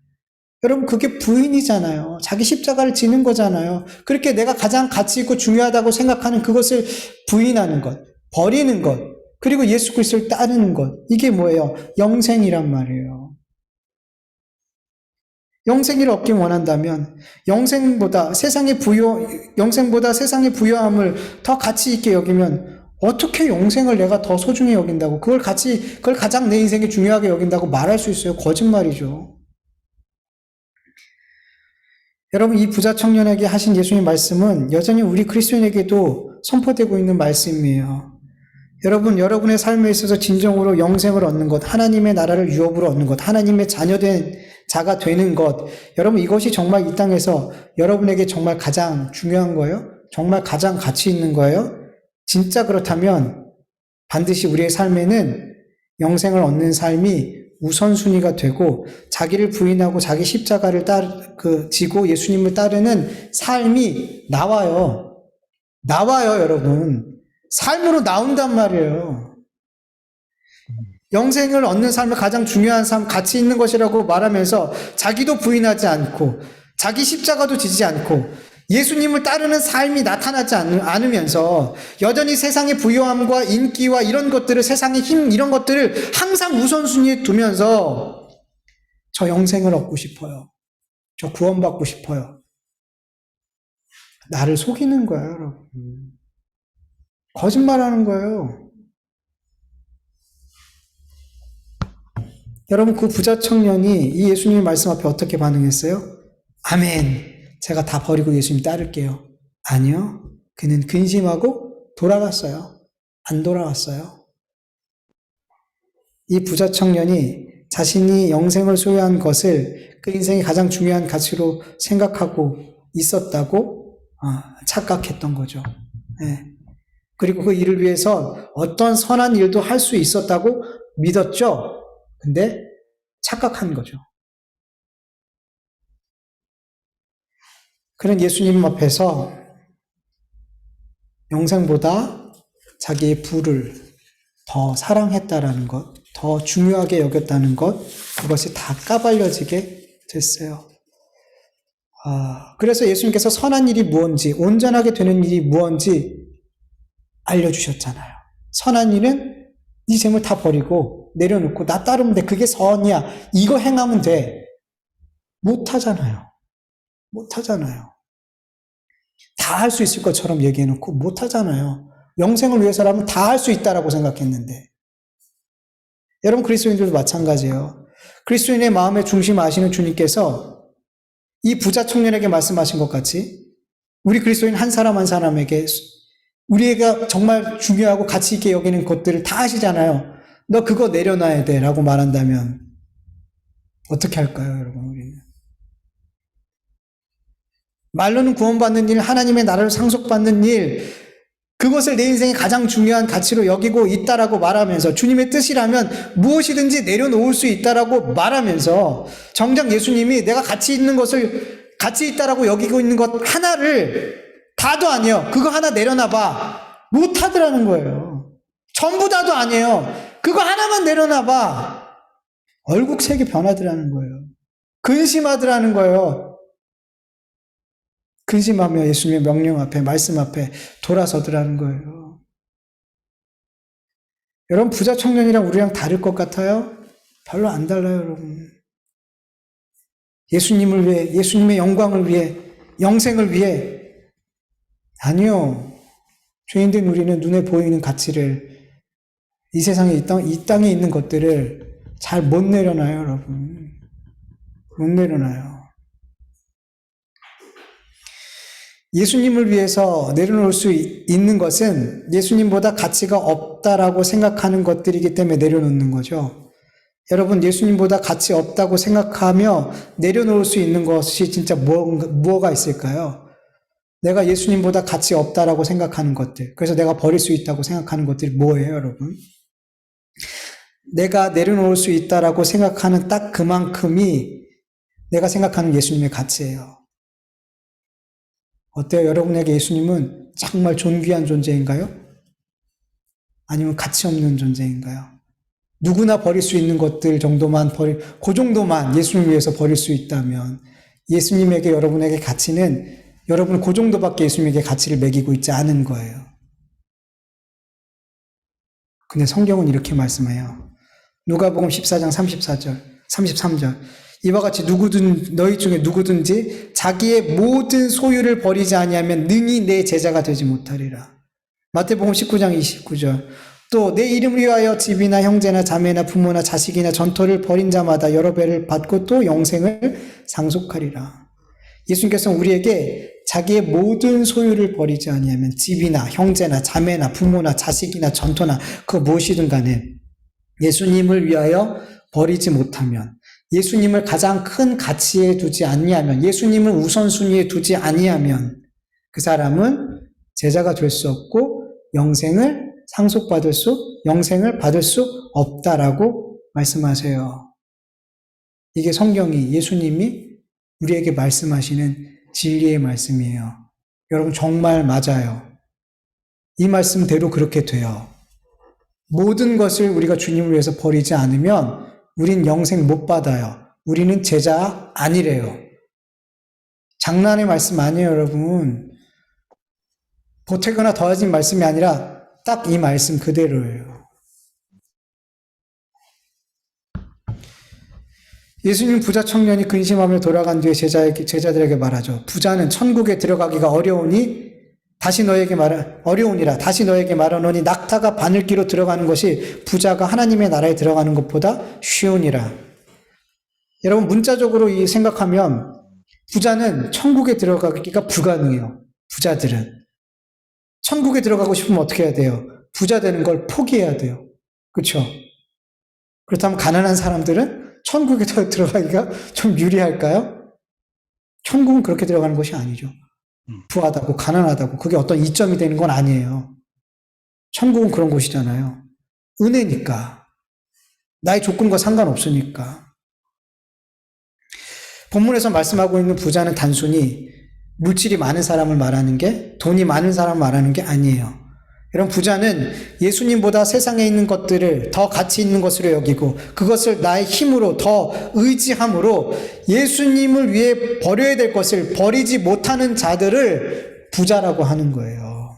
여러분, 그게 부인이잖아요. 자기 십자가를 지는 거잖아요. 그렇게 내가 가장 가치 있고 중요하다고 생각하는 그것을 부인하는 것, 버리는 것, 그리고 예수 그리스도를 따르는 것. 이게 뭐예요? 영생이란 말이에요. 영생을 얻기 원한다면 영생보다 세상의 부요함을 더 가치 있게 여기면 어떻게 영생을 내가 더 소중히 여긴다고, 그걸 가장 내 인생에 중요하게 여긴다고 말할 수 있어요? 거짓말이죠. 여러분, 이 부자 청년에게 하신 예수님 말씀은 여전히 우리 그리스도인에게도 선포되고 있는 말씀이에요. 여러분, 여러분의 삶에 있어서 진정으로 영생을 얻는 것, 하나님의 나라를 유업으로 얻는 것, 하나님의 자녀된 자가 되는 것, 여러분, 이것이 정말 이 땅에서 여러분에게 정말 가장 중요한 거예요? 정말 가장 가치 있는 거예요? 진짜 그렇다면 반드시 우리의 삶에는 영생을 얻는 삶이 우선순위가 되고 자기를 부인하고 자기 십자가를 지고 예수님을 따르는 삶이 나와요. 여러분. 삶으로 나온단 말이에요. 영생을 얻는 삶을 가장 중요한 삶, 가치 있는 것이라고 말하면서 자기도 부인하지 않고 자기 십자가도 지지 않고 예수님을 따르는 삶이 나타나지 않으면서 여전히 세상의 부요함과 인기와 이런 것들을, 세상의 힘, 이런 것들을 항상 우선순위에 두면서 저 영생을 얻고 싶어요. 저 구원받고 싶어요. 나를 속이는 거예요, 여러분. 거짓말하는 거예요. 여러분, 그 부자 청년이 이 예수님의 말씀 앞에 어떻게 반응했어요? 아멘. 제가 다 버리고 예수님 따를게요. 아니요. 그는 근심하고 돌아갔어요. 안 돌아왔어요. 이 부자 청년이 자신이 영생을 소유한 것을 그 인생의 가장 중요한 가치로 생각하고 있었다고 착각했던 거죠. 네. 그리고 그 일을 위해서 어떤 선한 일도 할 수 있었다고 믿었죠. 근데 착각한 거죠. 그는 예수님 앞에서 영생보다 자기의 부를 더 사랑했다라는 것, 더 중요하게 여겼다는 것, 그것이 다 까발려지게 됐어요. 그래서 예수님께서 선한 일이 무엇인지, 온전하게 되는 일이 무엇인지 알려주셨잖아요. 선한 일은 네 재물 다 버리고 내려놓고 나 따르면 돼. 그게 선이야. 이거 행하면 돼. 못하잖아요. 다 할 수 있을 것처럼 얘기해놓고 못하잖아요. 영생을 위해서라면 다 할 수 있다라고 생각했는데. 여러분, 그리스도인들도 마찬가지예요. 그리스도인의 마음의 중심 아시는 주님께서 이 부자 청년에게 말씀하신 것 같이 우리 그리스도인 한 사람 한 사람에게 우리가 정말 중요하고 가치 있게 여기는 것들을 다 하시잖아요. 너 그거 내려놔야 돼 라고 말한다면 어떻게 할까요, 여러분? 우리는 말로는 구원받는 일, 하나님의 나라를 상속받는 일, 그것을 내 인생의 가장 중요한 가치로 여기고 있다라고 말하면서 주님의 뜻이라면 무엇이든지 내려놓을 수 있다라고 말하면서 정작 예수님이 내가 가치 있는 것을 가치 있다라고 여기고 있는 것 하나를 다도 아니에요. 그거 하나 내려놔봐. 못하더라는 거예요. 전부 다도 아니에요. 그거 하나만 내려놔봐. 얼굴색이 변하더라는 거예요. 근심하더라는 거예요. 근심하며 예수님의 명령 앞에, 말씀 앞에 돌아서더라는 거예요. 여러분, 부자 청년이랑 우리랑 다를 것 같아요? 별로 안 달라요, 여러분. 예수님을 위해, 예수님의 영광을 위해, 영생을 위해. 아니요. 죄인된 우리는 눈에 보이는 가치를, 이 세상에, 이 땅에 있는 것들을 잘 못 내려놔요, 여러분. 못 내려놔요. 예수님을 위해서 내려놓을 수 있는 것은 예수님보다 가치가 없다라고 생각하는 것들이기 때문에 내려놓는 거죠. 여러분, 예수님보다 가치 없다고 생각하며 내려놓을 수 있는 것이 진짜 무엇가 있을까요? 내가 예수님보다 가치 없다라고 생각하는 것들, 그래서 내가 버릴 수 있다고 생각하는 것들이 뭐예요, 여러분? 내가 내려놓을 수 있다라고 생각하는 딱 그만큼이 내가 생각하는 예수님의 가치예요. 어때요? 여러분에게 예수님은 정말 존귀한 존재인가요? 아니면 가치 없는 존재인가요? 누구나 버릴 수 있는 것들 정도만 그 정도만 예수님을 위해서 버릴 수 있다면 예수님에게, 여러분에게 가치는 여러분은 그 정도밖에 예수님에게 가치를 매기고 있지 않은 거예요. 근데 성경은 이렇게 말씀해요. 누가복음 14장 33절. 이와 같이 너희 중에 누구든지 자기의 모든 소유를 버리지 아니하면 능히 내 제자가 되지 못하리라. 마태복음 19장 29절. 또 내 이름을 위하여 집이나 형제나 자매나 부모나 자식이나 전토를 벌인 자마다 여러 배를 받고 또 영생을 상속하리라. 예수님께서는 우리에게 자기의 모든 소유를 버리지 아니하면 집이나 형제나 자매나 부모나 자식이나 전토나 그 무엇이든 간에 예수님을 위하여 버리지 못하면, 예수님을 가장 큰 가치에 두지 아니하면, 예수님을 우선순위에 두지 아니하면 그 사람은 제자가 될 수 없고 영생을 받을 수 없다라고 말씀하세요. 이게 성경이, 예수님이 우리에게 말씀하시는 진리의 말씀이에요. 여러분, 정말 맞아요. 이 말씀대로 그렇게 돼요. 모든 것을 우리가 주님을 위해서 버리지 않으면 우린 영생 못 받아요. 우리는 제자 아니래요. 장난의 말씀 아니에요, 여러분. 보태거나 더해진 말씀이 아니라 딱 이 말씀 그대로예요. 예수님 부자 청년이 근심하며 돌아간 뒤에 제자들에게 말하죠. 부자는 천국에 들어가기가 어려우니라. 다시 너에게 말하노니 낙타가 바늘기로 들어가는 것이 부자가 하나님의 나라에 들어가는 것보다 쉬우니라. 여러분, 문자적으로 생각하면 부자는 천국에 들어가기가 불가능해요. 부자들은. 천국에 들어가고 싶으면 어떻게 해야 돼요? 부자 되는 걸 포기해야 돼요. 그렇죠? 그렇다면 가난한 사람들은 천국에 들어가기가 좀 유리할까요? 천국은 그렇게 들어가는 것이 아니죠. 부하다고 가난하다고 그게 어떤 이점이 되는 건 아니에요. 천국은 그런 곳이잖아요. 은혜니까. 나의 조건과 상관없으니까. 본문에서 말씀하고 있는 부자는 단순히 물질이 많은 사람을 말하는 게, 돈이 많은 사람을 말하는 게 아니에요. 여러분, 부자는 예수님보다 세상에 있는 것들을 더 가치 있는 것으로 여기고 그것을 나의 힘으로 더 의지함으로 예수님을 위해 버려야 될 것을 버리지 못하는 자들을 부자라고 하는 거예요.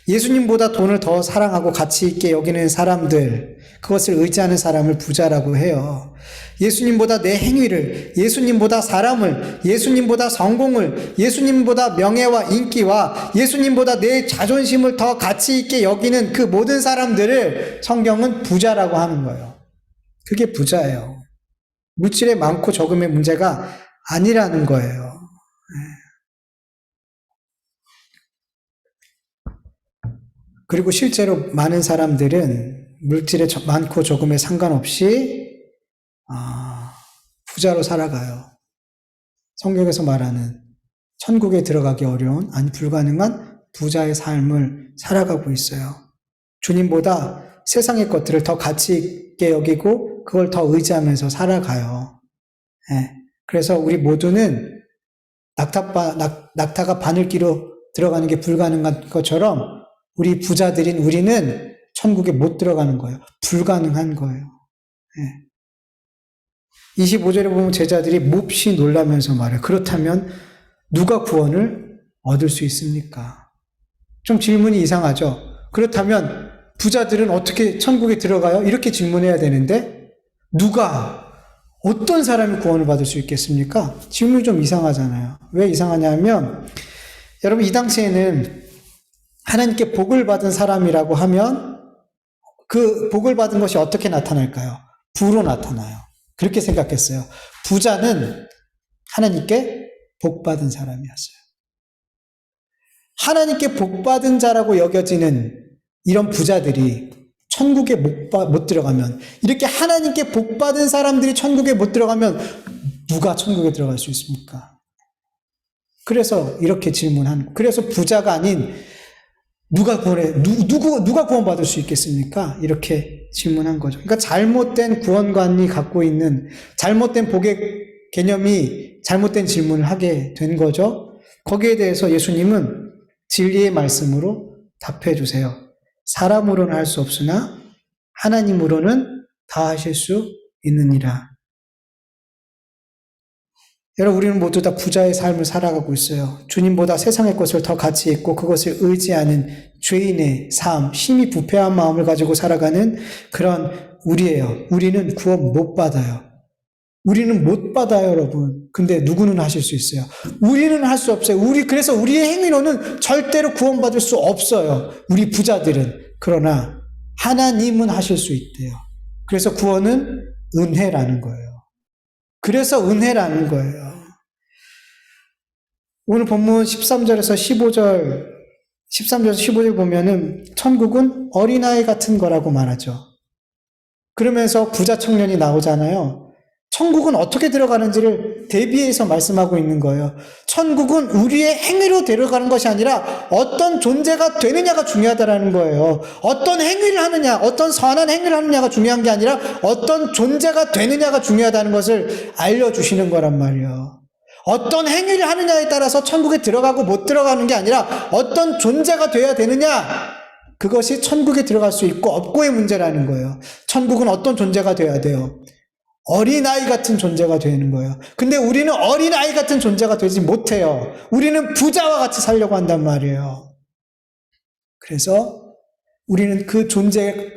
예수님보다 돈을 더 사랑하고 가치 있게 여기는 사람들, 그것을 의지하는 사람을 부자라고 해요. 예수님보다 내 행위를, 예수님보다 사람을, 예수님보다 성공을, 예수님보다 명예와 인기와 예수님보다 내 자존심을 더 가치 있게 여기는 그 모든 사람들을 성경은 부자라고 하는 거예요. 그게 부자예요. 물질의 많고 적음의 문제가 아니라는 거예요. 그리고 실제로 많은 사람들은 물질의 많고 적음에 상관없이 부자로 살아가요. 성경에서 말하는 천국에 들어가기 어려운, 아니 불가능한 부자의 삶을 살아가고 있어요. 주님보다 세상의 것들을 더 가치 있게 여기고 그걸 더 의지하면서 살아가요. 그래서 우리 모두는 낙타가 바늘기로 들어가는 게 불가능한 것처럼 우리 부자들인 우리는 천국에 못 들어가는 거예요. 불가능한 거예요. 25절에 보면 제자들이 몹시 놀라면서 말해요. 그렇다면 누가 구원을 얻을 수 있습니까? 좀 질문이 이상하죠? 그렇다면 부자들은 어떻게 천국에 들어가요? 이렇게 질문해야 되는데 어떤 사람이 구원을 받을 수 있겠습니까? 질문이 좀 이상하잖아요. 왜 이상하냐면 여러분, 이 당시에는 하나님께 복을 받은 사람이라고 하면 그 복을 받은 것이 어떻게 나타날까요? 부로 나타나요. 그렇게 생각했어요. 부자는 하나님께 복 받은 사람이었어요. 하나님께 복 받은 자라고 여겨지는 이런 부자들이 천국에 못 들어가면, 이렇게 하나님께 복 받은 사람들이 천국에 못 들어가면 누가 천국에 들어갈 수 있습니까? 그래서 이렇게 그래서 부자가 아닌 누가 구원받을 수 있겠습니까? 이렇게 질문한 거죠. 그러니까 잘못된 구원관이 갖고 있는 잘못된 복의 개념이 잘못된 질문을 하게 된 거죠. 거기에 대해서 예수님은 진리의 말씀으로 답해 주세요. 사람으로는 할 수 없으나 하나님으로는 다 하실 수 있느니라. 여러분, 우리는 모두 다 부자의 삶을 살아가고 있어요. 주님보다 세상의 것을 더 가치 있고 그것을 의지하는 죄인의 삶, 힘이 부패한 마음을 가지고 살아가는 그런 우리예요. 우리는 구원 못 받아요. 우리는 못 받아요, 여러분. 근데 누구는 하실 수 있어요? 우리는 할 수 없어요. 그래서 우리의 행위로는 절대로 구원받을 수 없어요. 우리 부자들은. 그러나 하나님은 하실 수 있대요. 그래서 구원은 은혜라는 거예요. 그래서 은혜라는 거예요. 오늘 본문 13절에서 15절 보면은 천국은 어린아이 같은 거라고 말하죠. 그러면서 부자 청년이 나오잖아요. 천국은 어떻게 들어가는지를 대비해서 말씀하고 있는 거예요. 천국은 우리의 행위로 들어가는 것이 아니라 어떤 존재가 되느냐가 중요하다라는 거예요. 어떤 행위를 하느냐, 어떤 선한 행위를 하느냐가 중요한 게 아니라 어떤 존재가 되느냐가 중요하다는 것을 알려주시는 거란 말이에요. 어떤 행위를 하느냐에 따라서 천국에 들어가고 못 들어가는 게 아니라 어떤 존재가 돼야 되느냐, 그것이 천국에 들어갈 수 있고 없고의 문제라는 거예요. 천국은 어떤 존재가 돼야 돼요? 어린아이 같은 존재가 되는 거예요. 근데 우리는 어린아이 같은 존재가 되지 못해요. 우리는 부자와 같이 살려고 한단 말이에요. 그래서 우리는 그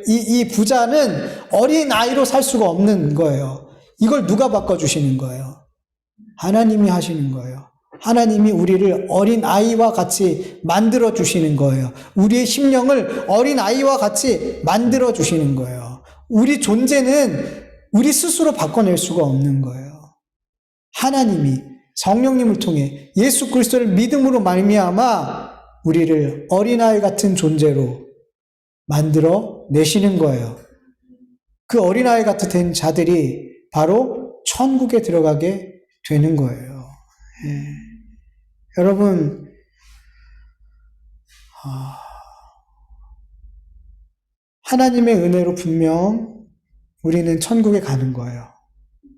이 부자는 어린아이로 살 수가 없는 거예요. 이걸 누가 바꿔주시는 거예요? 하나님이 하시는 거예요. 하나님이 우리를 어린아이와 같이 만들어주시는 거예요. 우리의 심령을 어린아이와 같이 만들어주시는 거예요. 우리 존재는 우리 스스로 바꿔낼 수가 없는 거예요. 하나님이 성령님을 통해 예수 그리스도를 믿음으로 말미암아 우리를 어린아이 같은 존재로 만들어 내시는 거예요. 그 어린아이 같은 자들이 바로 천국에 들어가게 되는 거예요. 여러분, 하나님의 은혜로 분명 우리는 천국에 가는 거예요.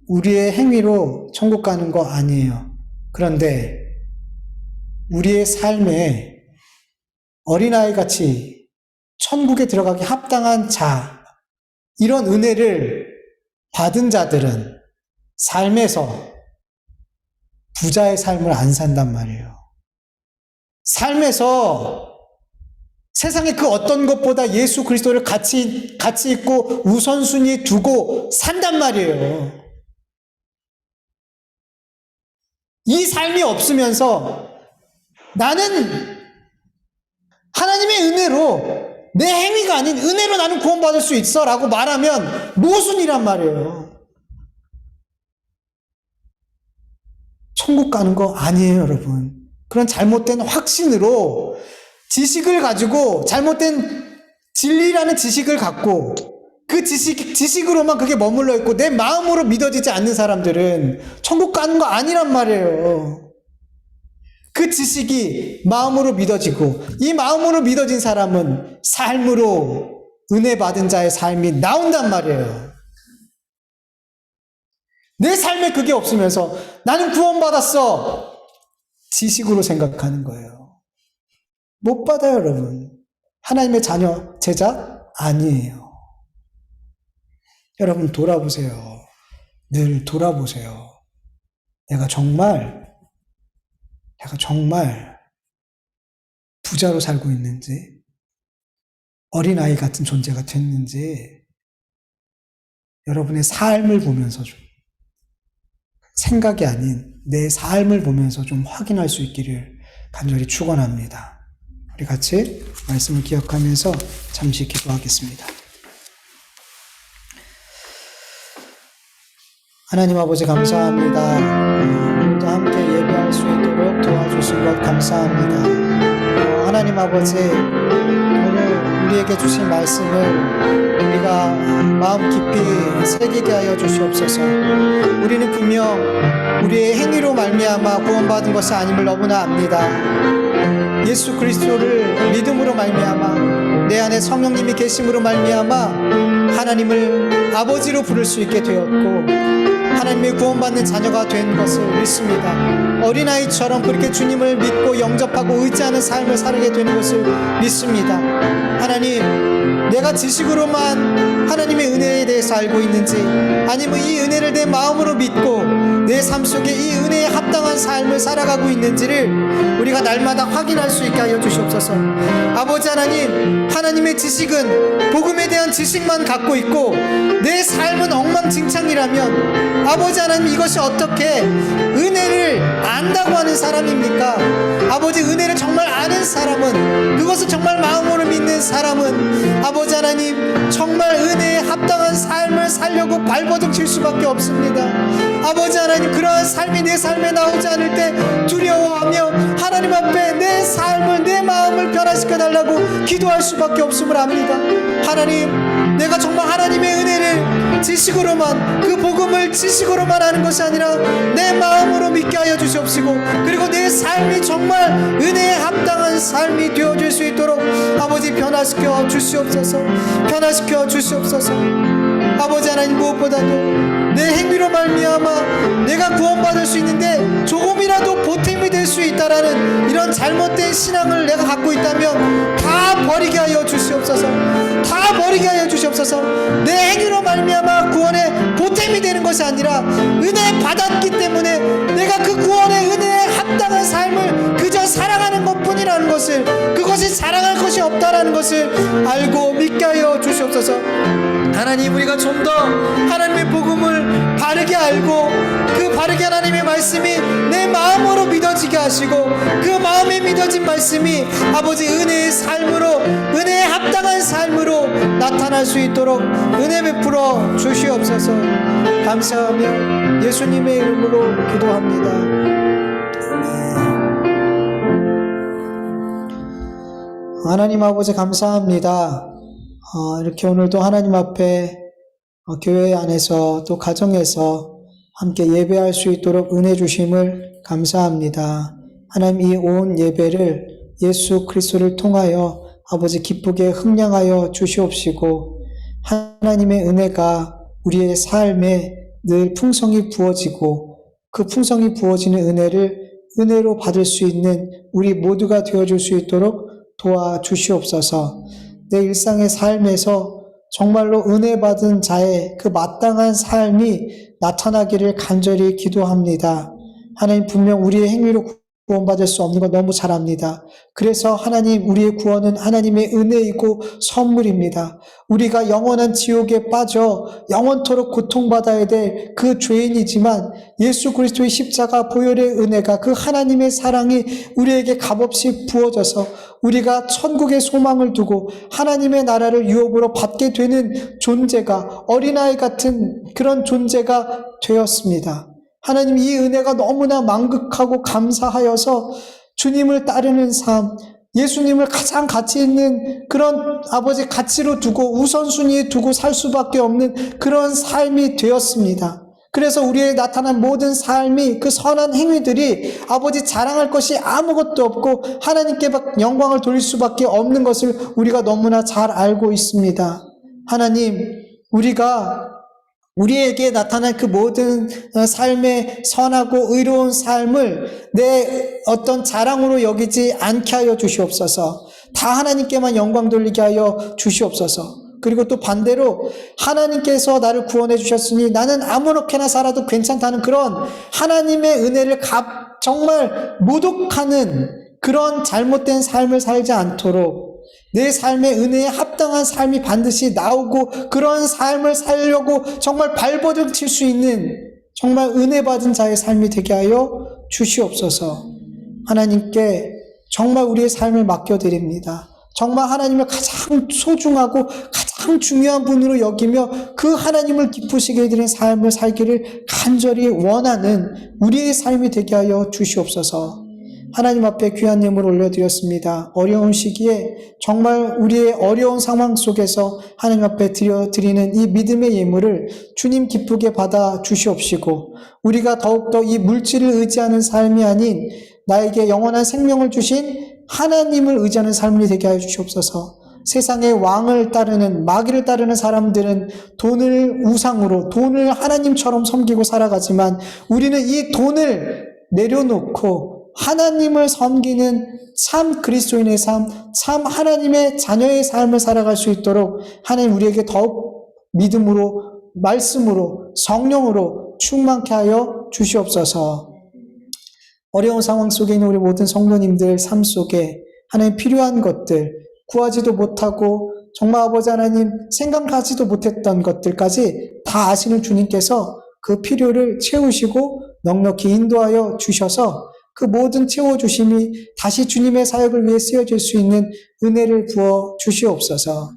우리의 행위로 천국 가는 거 아니에요. 그런데 우리의 삶에 어린아이 같이 천국에 들어가기 합당한 자, 이런 은혜를 받은 자들은 삶에서 부자의 삶을 안 산단 말이에요. 삶에서 세상의 그 어떤 것보다 예수 그리스도를 가치 있고 우선순위에 두고 산단 말이에요. 이 삶이 없으면서 나는 하나님의 은혜로, 내 행위가 아닌 은혜로 나는 구원받을 수 있어 라고 말하면 모순이란 말이에요. 천국 가는 거 아니에요, 여러분. 그런 잘못된 확신으로 지식을 가지고, 잘못된 진리라는 지식을 갖고 그 지식으로만 그게 머물러 있고 내 마음으로 믿어지지 않는 사람들은 천국 가는 거 아니란 말이에요. 그 지식이 마음으로 믿어지고, 이 마음으로 믿어진 사람은 삶으로 은혜 받은 자의 삶이 나온단 말이에요. 내 삶에 그게 없으면서 나는 구원받았어, 지식으로 생각하는 거예요. 못 받아요, 여러분. 하나님의 자녀, 제자 아니에요. 여러분, 돌아보세요. 늘 돌아보세요. 내가 정말 부자로 살고 있는지, 어린아이 같은 존재가 됐는지, 여러분의 삶을 보면서 좀, 생각이 아닌 내 삶을 보면서 좀 확인할 수 있기를 간절히 축원합니다. 우리 같이 말씀을 기억하면서 잠시 기도하겠습니다. 하나님 아버지 감사합니다. 오늘도 함께 예배할 수 있도록 도와주신 것 감사합니다. 하나님 아버지, 오늘 우리에게 주신 말씀을 우리가 마음 깊이 새기게 하여 주시옵소서. 우리는 분명 우리의 행위로 말미암아 구원받은 것이 아님을 너무나 압니다. 예수 그리스도를 믿음으로 말미암아 내 안에 성령님이 계심으로 말미암아 하나님을 아버지로 부를 수 있게 되었고 하나님의 구원받는 자녀가 된 것을 믿습니다. 어린아이처럼 그렇게 주님을 믿고 영접하고 의지하는 삶을 살게 되는 것을 믿습니다. 하나님, 내가 지식으로만 하나님의 은혜에 대해서 알고 있는지, 아니면 이 은혜를 내 마음으로 믿고 내 삶 속에 이 은혜에 합당한 삶을 살아가고 있는지를 우리가 날마다 확인할 수 있게 하여 주시옵소서. 아버지 하나님, 하나님의 지식은 복음에 대한 지식만 갖고 있고 내 삶은 엉망진창이라면 아버지 하나님, 이것이 어떻게 은혜를 안다고 하는 사람입니까? 아버지, 은혜를 정말 아는 사람은, 그것을 정말 마음으로 믿는 사람은 아버지 하나님, 정말 은혜에 합당한 삶을 살려고 발버둥 칠 수밖에 없습니다. 아버지 하나님, 그러한 삶이 내 삶에 나오지 않을 때 두려워하며 하나님 앞에 내 삶을, 내 마음을 변화시켜 달라고 기도할 수밖에 없음을 압니다. 하나님, 내가 정말 하나님의 은혜를 지식으로만, 그 복음을 지식으로만 하는 것이 아니라 내 마음으로 믿게 하여 주시옵시고, 그리고 내 삶이 정말 은혜에 합당한 삶이 되어질 수 있도록 아버지 변화시켜 주시옵소서. 변화시켜 주시옵소서. 아버지 하나님, 무엇보다도 내 행위로 말미암아 내가 구원받을 수 있는데 조금이라도 보탬이 될 수 있다라는 이런 잘못된 신앙을 내가 갖고 있다면 다 버리게 하여 주시옵소서. 다 버리게 하여 주시옵소서. 내 행위로 말미암아 구원에 보탬이 되는 것이 아니라 은혜 받았기 때문에 내가 그 구원의 은혜에 합당한 삶을 그저 사랑하는 것뿐이라는 것을, 그것이 자랑할 것이 없다라는 것을 알고 믿게 하여 주시옵소서. 하나님, 우리가 좀 더 하나님의 복음을 바르게 알고 그 바르게 하나님의 말씀이 내 마음으로 믿어지게 하시고 그 마음에 믿어진 말씀이 아버지 은혜의 삶으로, 은혜에 합당한 삶으로 나타날 수 있도록 은혜 베풀어 주시옵소서. 감사하며 예수님의 이름으로 기도합니다. 하나님 아버지 감사합니다. 이렇게 오늘도 하나님 앞에 교회 안에서 또 가정에서 함께 예배할 수 있도록 은혜 주심을 감사합니다. 하나님, 이 온 예배를 예수 그리스도를 통하여 아버지 기쁘게 흥량하여 주시옵시고 하나님의 은혜가 우리의 삶에 늘 풍성히 부어지고 그 풍성히 부어지는 은혜를 은혜로 받을 수 있는 우리 모두가 되어줄 수 있도록 도와주시옵소서. 내 일상의 삶에서 정말로 은혜 받은 자의 그 마땅한 삶이 나타나기를 간절히 기도합니다. 하나님, 분명 우리의 행위로 구원받을 수 없는 거 너무 잘 압니다. 그래서 하나님, 우리의 구원은 하나님의 은혜이고 선물입니다. 우리가 영원한 지옥에 빠져 영원토록 고통받아야 될 그 죄인이지만 예수 그리스도의 십자가 보혈의 은혜가, 그 하나님의 사랑이 우리에게 값없이 부어져서 우리가 천국의 소망을 두고 하나님의 나라를 유업으로 받게 되는 존재가, 어린아이 같은 그런 존재가 되었습니다. 하나님, 이 은혜가 너무나 만극하고 감사하여서 주님을 따르는 삶, 예수님을 가장 가치 있는 그런 아버지 가치로 두고 우선순위에 두고 살 수밖에 없는 그런 삶이 되었습니다. 그래서 우리에 나타난 모든 삶이, 그 선한 행위들이 아버지 자랑할 것이 아무것도 없고 하나님께 영광을 돌릴 수밖에 없는 것을 우리가 너무나 잘 알고 있습니다. 하나님, 우리에게 나타난 그 모든 삶의 선하고 의로운 삶을 내 어떤 자랑으로 여기지 않게 하여 주시옵소서. 다 하나님께만 영광 돌리게 하여 주시옵소서. 그리고 또 반대로 하나님께서 나를 구원해 주셨으니 나는 아무렇게나 살아도 괜찮다는 그런 하나님의 은혜를 정말 모독하는 그런 잘못된 삶을 살지 않도록 내 삶의 은혜에 합당한 삶이 반드시 나오고 그런 삶을 살려고 정말 발버둥 칠 수 있는 정말 은혜 받은 자의 삶이 되게 하여 주시옵소서. 하나님께 정말 우리의 삶을 맡겨드립니다. 정말 하나님을 가장 소중하고 가장 중요한 분으로 여기며 그 하나님을 기쁘시게 해드리는 삶을 살기를 간절히 원하는 우리의 삶이 되게 하여 주시옵소서. 하나님 앞에 귀한 예물을 올려드렸습니다. 어려운 시기에 정말 우리의 어려운 상황 속에서 하나님 앞에 드리는 이 믿음의 예물을 주님 기쁘게 받아 주시옵시고, 우리가 더욱더 이 물질을 의지하는 삶이 아닌 나에게 영원한 생명을 주신 하나님을 의지하는 삶이 되게 하여 주시옵소서. 세상의 왕을 따르는, 마귀를 따르는 사람들은 돈을 우상으로, 돈을 하나님처럼 섬기고 살아가지만 우리는 이 돈을 내려놓고 하나님을 섬기는 참 그리스도인의 삶, 참 하나님의 자녀의 삶을 살아갈 수 있도록 하나님 우리에게 더욱 믿음으로, 말씀으로, 성령으로 충만케 하여 주시옵소서. 어려운 상황 속에 있는 우리 모든 성도님들 삶 속에 하나님 필요한 것들, 구하지도 못하고 정말 아버지 하나님 생각하지도 못했던 것들까지 다 아시는 주님께서 그 필요를 채우시고 넉넉히 인도하여 주셔서 그 모든 채워주심이 다시 주님의 사역을 위해 쓰여질 수 있는 은혜를 부어 주시옵소서.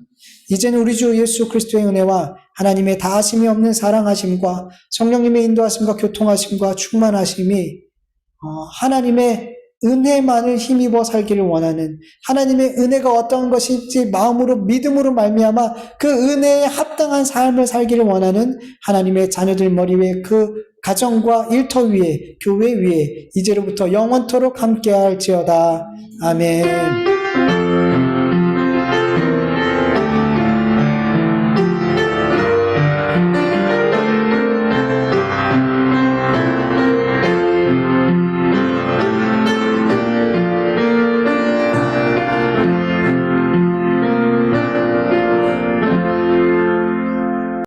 이제는 우리 주 예수 그리스도의 은혜와 하나님의 다하심이 없는 사랑하심과 성령님의 인도하심과 교통하심과 충만하심이 하나님의 은혜만을 힘입어 살기를 원하는, 하나님의 은혜가 어떤 것인지 마음으로 믿음으로 말미암아 그 은혜에 합당한 삶을 살기를 원하는 하나님의 자녀들 머리 위에, 그 가정과 일터 위에, 교회 위에 이제로부터 영원토록 함께할지어다. 아멘.